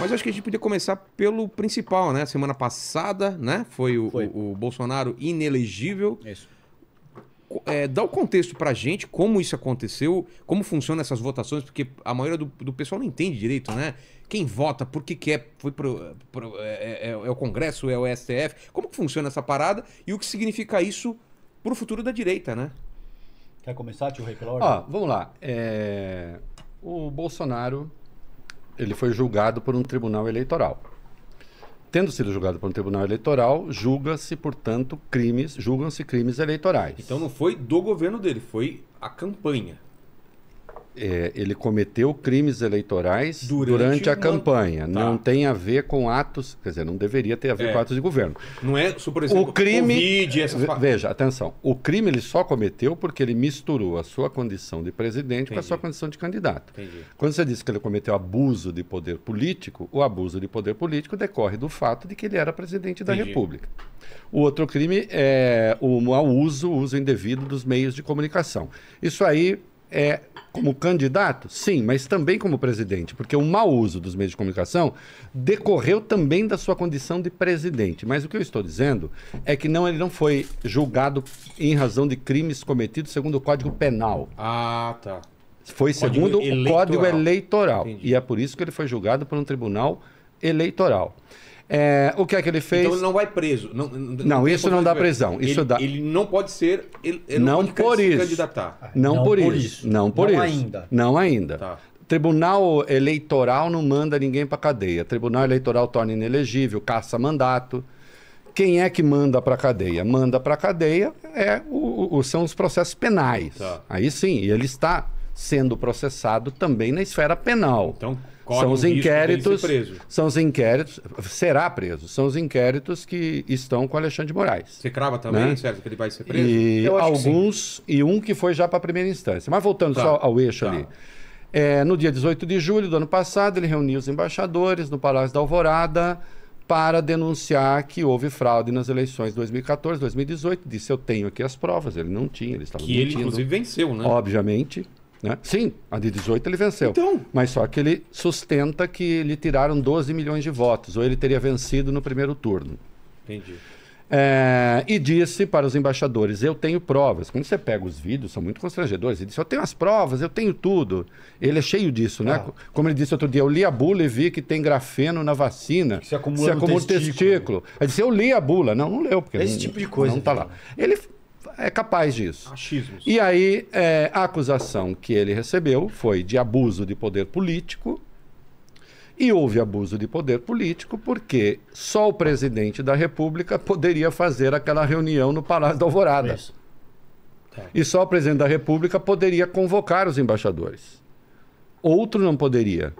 Mas eu acho que a gente podia começar pelo principal, né? Semana passada, né? Foi o Bolsonaro inelegível. Isso. Dá o contexto pra gente, como isso aconteceu, como funcionam essas votações, porque a maioria do pessoal não entende direito, né? Quem vota, por que é, é o Congresso, é o STF, como que funciona essa parada e o que significa isso pro futuro da direita, né? Quer começar, tio Rei, pela ordem? Vamos lá. O Bolsonaro, ele foi julgado por um tribunal eleitoral. Tendo sido julgado por um tribunal eleitoral, julgam-se crimes eleitorais. Então não foi do governo dele, foi a campanha. Ele cometeu crimes eleitorais durante a campanha. Tá. Não tem a ver com atos, quer dizer, não deveria ter a ver com atos de governo. Não é, por exemplo, o crime, Covid, essas... Veja, atenção, o crime ele só cometeu porque ele misturou a sua condição de presidente com a sua condição de candidato. Entendi. Quando você diz que ele cometeu abuso de poder político, o abuso de poder político decorre do fato de que ele era presidente da República. O outro crime é o mau uso indevido dos meios de comunicação. Isso aí é como candidato? Sim, mas também como presidente, porque o mau uso dos meios de comunicação decorreu também da sua condição de presidente. Mas o que eu estou dizendo é que ele não foi julgado em razão de crimes cometidos segundo o Código Penal. Ah, tá. Foi segundo o Código Eleitoral. Entendi. E é por isso que ele foi julgado por um tribunal eleitoral. O que é que ele fez? Então ele não vai preso. Não, isso não dá prisão. Ele não pode ser. Ele não pode por se isso. candidatar. Não por isso. Não por isso. Ainda. Não ainda. Tá. Tribunal Eleitoral não manda ninguém para cadeia. Tribunal Eleitoral torna inelegível, caça mandato. Quem é que manda para cadeia? Manda para cadeia são os processos penais. Tá. Aí sim, e ele está sendo processado também na esfera penal. Então, são os inquéritos, preso. são os inquéritos, será preso, são os inquéritos que estão com Alexandre de Moraes. Você crava também, né? certo, que ele vai ser preso? E Eu acho alguns, e um que foi já para a primeira instância. Mas voltando só ao eixo ali. No dia 18 de julho do ano passado, ele reuniu os embaixadores no Palácio da Alvorada para denunciar que houve fraude nas eleições de 2014, 2018. Disse, eu tenho aqui as provas. Ele não tinha, ele estava mentindo. Que ele, inclusive, venceu, né? Obviamente. Né? Sim, a de 18 ele venceu. Então... Mas só que ele sustenta que lhe tiraram 12 milhões de votos, ou ele teria vencido no primeiro turno. Entendi. E disse para os embaixadores, eu tenho provas. Quando você pega os vídeos, são muito constrangedores. Ele disse, eu tenho as provas, eu tenho tudo. Ele é cheio disso, né? Como ele disse outro dia, eu li a bula e vi que tem grafeno na vacina. Que se acumula no testículo. Ele disse, eu li a bula. Não leu, porque esse tipo de coisa não está lá. Ele é capaz disso. Achismos. E aí, a acusação que ele recebeu foi de abuso de poder político. E houve abuso de poder político porque só o presidente da República poderia fazer aquela reunião no Palácio da Alvorada. Isso. E só o presidente da República poderia convocar os embaixadores. Outro não poderia.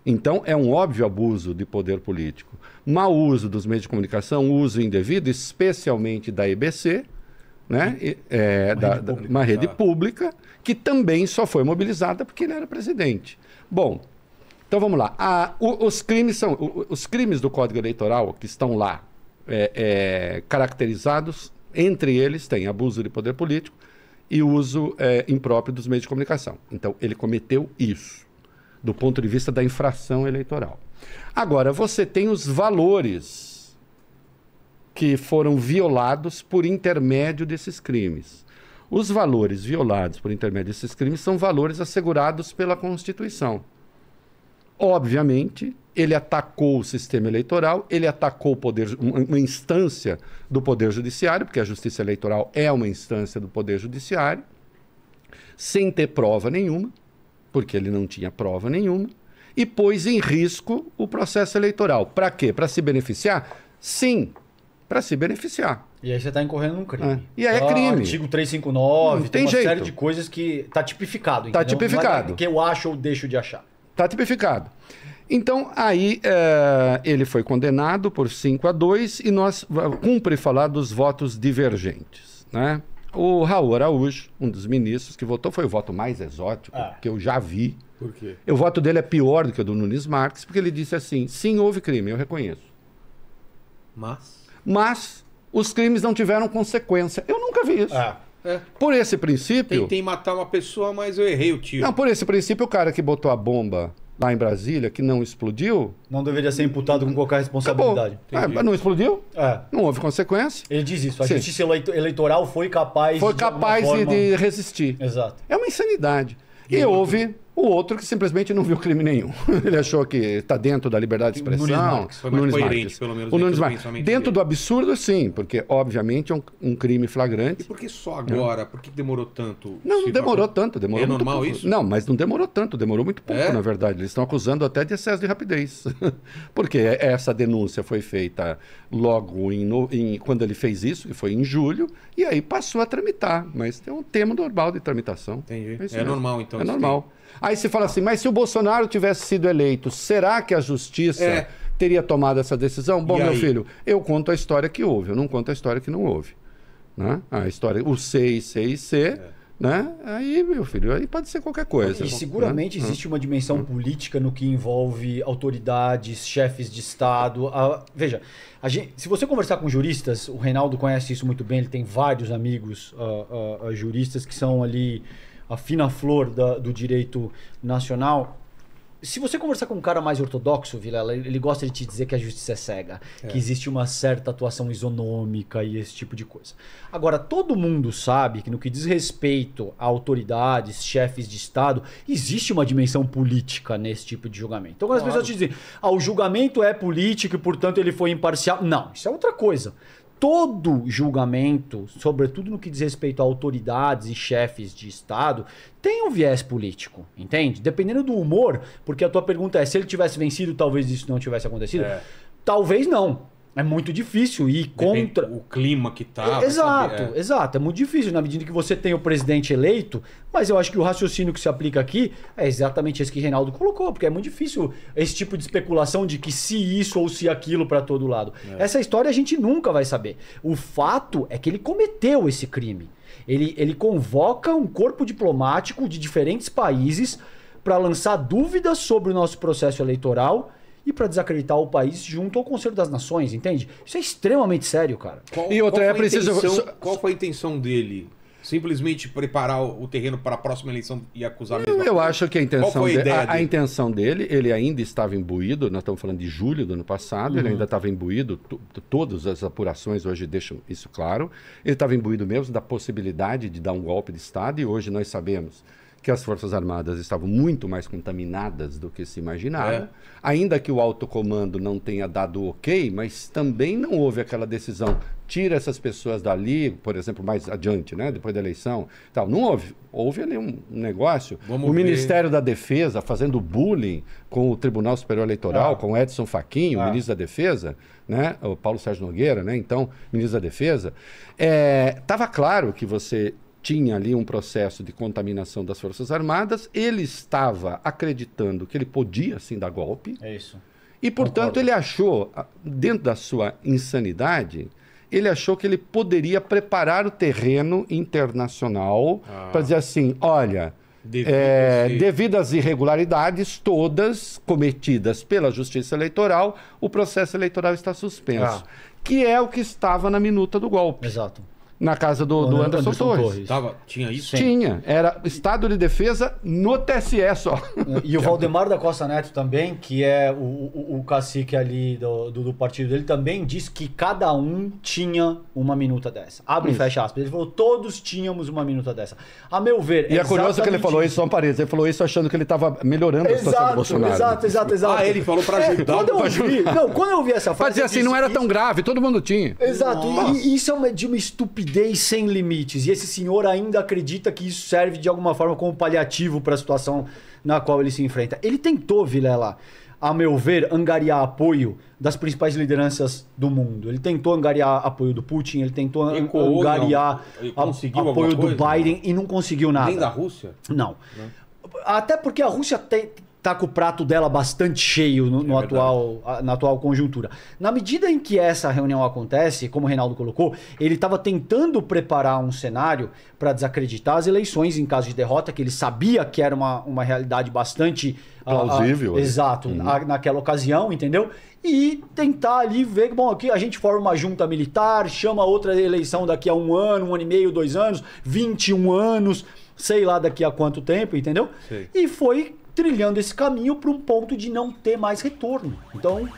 Então, é um óbvio abuso de poder político. Mau uso dos meios de comunicação, uso indevido, especialmente da EBC, né? Uma rede pública, que também só foi mobilizada porque ele era presidente. Bom, então vamos lá. Os crimes do Código Eleitoral que estão lá caracterizados, entre eles tem abuso de poder político e uso impróprio dos meios de comunicação. Então, ele cometeu isso, do ponto de vista da infração eleitoral. Agora, você tem os valores que foram violados por intermédio desses crimes. Os valores violados por intermédio desses crimes são valores assegurados pela Constituição. Obviamente, ele atacou o sistema eleitoral, ele atacou o poder, uma instância do Poder Judiciário, porque a Justiça Eleitoral é uma instância do Poder Judiciário, sem ter prova nenhuma, porque ele não tinha prova nenhuma, e pôs em risco o processo eleitoral. Para quê? Para se beneficiar? Sim, para se beneficiar. E aí você está incorrendo num crime. E aí é crime. Artigo 359, tem uma jeito. série de coisas que está tipificado. Está tipificado. Não é que eu acho ou deixo de achar. Está tipificado. Então, aí ele foi condenado por 5-2 e nós cumpre falar dos votos divergentes, né? O Raul Araújo, um dos ministros que votou, foi o voto mais exótico que eu já vi. Por quê? O voto dele é pior do que o do Nunes Marques, porque ele disse assim, sim, houve crime, eu reconheço. Mas os crimes não tiveram consequência. Eu nunca vi isso. Por esse princípio... Tentei matar uma pessoa, mas eu errei o tiro. Não, por esse princípio, o cara que botou a bomba lá em Brasília que não explodiu, Não deveria ser imputado com qualquer responsabilidade. mas não explodiu, É. não houve consequência. Ele diz isso. A Sim. justiça eleitoral foi capaz Foi de alguma capaz forma... de resistir. Exato. É uma insanidade. E houve o outro que simplesmente não viu crime nenhum. Ele achou que está dentro da liberdade de expressão. Nunes Marques. Foi mais Nunes coerente, Marques. pelo menos, O dentro Nunes do Marques. pensamento Dentro dele. do absurdo, sim, porque obviamente é um crime E flagrante. por que só agora? Por que demorou tanto? Não Se demorou for- tanto, demorou É muito normal pouco. isso? Não, mas não demorou tanto, demorou muito pouco, É? na verdade. Eles estão acusando até de excesso de rapidez. Porque essa denúncia foi feita logo quando ele fez isso, que foi em julho, e aí passou a tramitar. Mas tem um termo normal de tramitação. Entendi. isso É mesmo. normal, então, É isso normal. Aí você fala assim, mas se o Bolsonaro tivesse sido eleito, será que a justiça É. teria tomado essa decisão? Bom, E meu aí? filho, eu conto a história que houve, eu não conto a história que não houve. Né? A história, o C e C e C, né? Aí, meu filho, aí pode ser qualquer coisa. E seguramente existe uma dimensão política no que envolve autoridades, chefes de Estado. Veja, se você conversar com juristas, o Reinaldo conhece isso muito bem, ele tem vários amigos juristas que são ali a fina flor do direito nacional. Se você conversar com um cara mais ortodoxo, Vilela, ele gosta de te dizer que a justiça é cega, que existe uma certa atuação isonômica e esse tipo de coisa. Agora, todo mundo sabe que no que diz respeito a autoridades, chefes de Estado, existe uma dimensão política nesse tipo de julgamento. Então, quando as pessoas te dizem, o julgamento é político e, portanto, ele foi imparcial. Não, isso é outra coisa. Todo julgamento, sobretudo no que diz respeito a autoridades e chefes de Estado, tem um viés político, entende? Dependendo do humor, porque a tua pergunta é, se ele tivesse vencido, talvez isso não tivesse acontecido? Talvez não. É muito difícil ir contra... O clima que tá. Exato, exato. É muito difícil na medida que você tem o presidente eleito, mas eu acho que o raciocínio que se aplica aqui é exatamente esse que o Reinaldo colocou, porque é muito difícil esse tipo de especulação de que se isso ou se aquilo para todo lado. Essa história a gente nunca vai saber. O fato é que ele cometeu esse crime. Ele convoca um corpo diplomático de diferentes países para lançar dúvidas sobre o nosso processo eleitoral e para desacreditar o país junto ao Conselho das Nações, entende? Isso é extremamente sério, cara. E outra, é preciso... Qual foi a intenção dele? Simplesmente preparar o terreno para a próxima eleição e acusar a mesma Eu coisa? acho que a intenção, Qual foi a ideia a dele? intenção dele, ele ainda estava imbuído, nós estamos falando de julho do ano passado, ele ainda estava imbuído, todas as apurações hoje deixam isso claro, ele estava imbuído mesmo da possibilidade de dar um golpe de Estado, e hoje nós sabemos que as Forças Armadas estavam muito mais contaminadas do que se imaginava. Ainda que o alto comando não tenha dado ok, mas também não houve aquela decisão, tira essas pessoas dali, por exemplo, mais adiante, né, depois da eleição. Tal. Não houve. Houve ali um negócio. Vamos o ver. Ministério da Defesa fazendo bullying com o Tribunal Superior Eleitoral, com o Edson Fachin, o ministro da Defesa, né, o Paulo Sérgio Nogueira, né, então, ministro da Defesa. Estava claro que você tinha ali um processo de contaminação das Forças Armadas, ele estava acreditando que ele podia, sim, dar golpe. É isso. E, portanto, ele achou, dentro da sua insanidade, ele achou que ele poderia preparar o terreno internacional para dizer assim, olha, devido às irregularidades todas cometidas pela Justiça Eleitoral, o processo eleitoral está suspenso. Que é o que estava na minuta do golpe. Exato. Na casa do Anderson Torres. Tinha isso? Tinha. Era Estado de Defesa no TSE só. E o Valdemar da Costa Neto também, que é o cacique ali do partido dele, também disse que cada um tinha uma minuta dessa. Abre e fecha aspas. Ele falou, todos tínhamos uma minuta dessa. A meu ver... E é curioso que ele falou isso, só um parênteses, ele falou isso achando que ele estava melhorando a situação do Bolsonaro. Exato. Ele falou para ajudar. Quando eu ouvi essa frase... Pra dizer assim, não era tão grave, todo mundo tinha. Exato. E isso é de uma estupidez sem limites. E esse senhor ainda acredita que isso serve de alguma forma como paliativo para a situação na qual ele se enfrenta. Ele tentou, Vilela, a meu ver, angariar apoio das principais lideranças do mundo. Ele tentou angariar apoio do Putin, ele tentou angariar apoio do Biden e não conseguiu nada. Nem da Rússia? Não. Até porque a Rússia tá com o prato dela bastante cheio na atual conjuntura. Na medida em que essa reunião acontece, como o Reinaldo colocou, ele estava tentando preparar um cenário para desacreditar as eleições em caso de derrota, que ele sabia que era uma realidade bastante... plausível. Exato, naquela ocasião, entendeu? E tentar ali ver, bom, aqui a gente forma uma junta militar, chama outra eleição daqui a 1 ano, 1 ano e meio, 2 anos, 21 anos... sei lá daqui a quanto tempo, entendeu? Sei. E foi trilhando esse caminho para um ponto de não ter mais retorno. Então,